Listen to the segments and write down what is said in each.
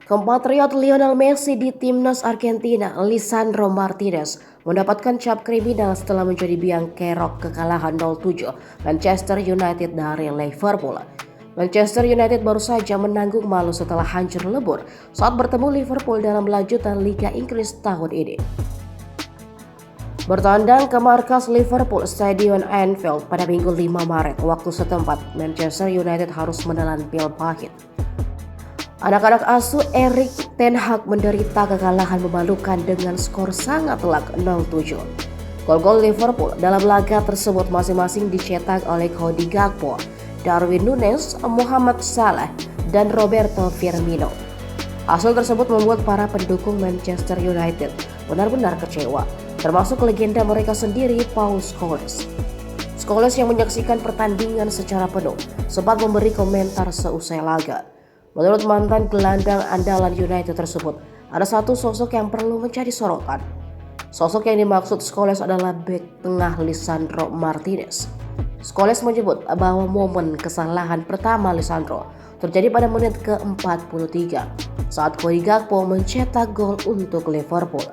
Kompatriot Lionel Messi di timnas Argentina, Lisandro Martinez, mendapatkan cap kriminal setelah menjadi biang kerok kekalahan 0-7 Manchester United dari Liverpool. Manchester United baru saja menanggung malu setelah hancur lebur saat bertemu Liverpool dalam lanjutan Liga Inggris tahun ini. Bertandang ke markas Liverpool Stadion Anfield pada Minggu 5 Maret waktu setempat, Manchester United harus menelan pil pahit. Anak-anak asuh Erik ten Hag menderita kekalahan memalukan dengan skor sangat telak 0-7. Gol-gol Liverpool dalam laga tersebut masing-masing dicetak oleh Cody Gakpo, Darwin Núñez, Mohamed Salah, dan Roberto Firmino. Hasil tersebut membuat para pendukung Manchester United benar-benar kecewa, termasuk legenda mereka sendiri, Paul Scholes. Scholes yang menyaksikan pertandingan secara penuh sempat memberi komentar seusai laga. Menurut mantan gelandang andalan United tersebut, ada satu sosok yang perlu menjadi sorotan. Sosok yang dimaksud Scholes adalah bek tengah Lisandro Martinez. Scholes menyebut bahwa momen kesalahan pertama Lisandro terjadi pada menit ke-43 saat Cody Gakpo mencetak gol untuk Liverpool.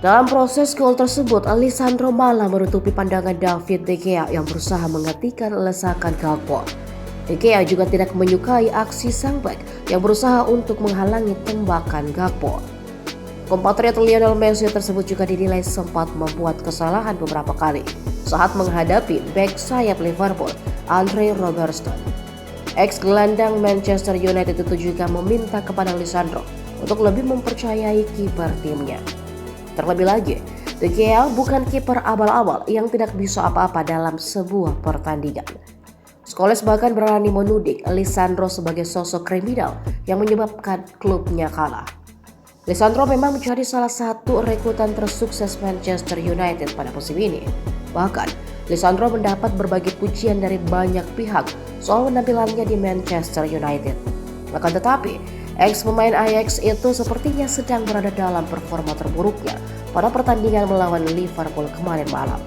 Dalam proses gol tersebut, Lisandro malah menutupi pandangan David De Gea yang berusaha menghentikan lesakan Gakpo. De Gea juga tidak menyukai aksi sang bek yang berusaha untuk menghalangi tembakan Gakpo. Kompatriot Lionel Messi tersebut juga dinilai sempat membuat kesalahan beberapa kali saat menghadapi bek sayap Liverpool, Andre Robertson. Ex-gelandang Manchester United itu juga meminta kepada Lisandro untuk lebih mempercayai kiper timnya. Terlebih lagi, De Gea bukan kiper abal-abal yang tidak bisa apa-apa dalam sebuah pertandingan. Scholes bahkan berani menuding Lisandro sebagai sosok kriminal yang menyebabkan klubnya kalah. Lisandro memang menjadi salah satu rekrutan tersukses Manchester United pada musim ini. Bahkan, Lisandro mendapat berbagai pujian dari banyak pihak soal penampilannya di Manchester United. Akan tetapi, ex-pemain Ajax itu sepertinya sedang berada dalam performa terburuknya pada pertandingan melawan Liverpool kemarin malam.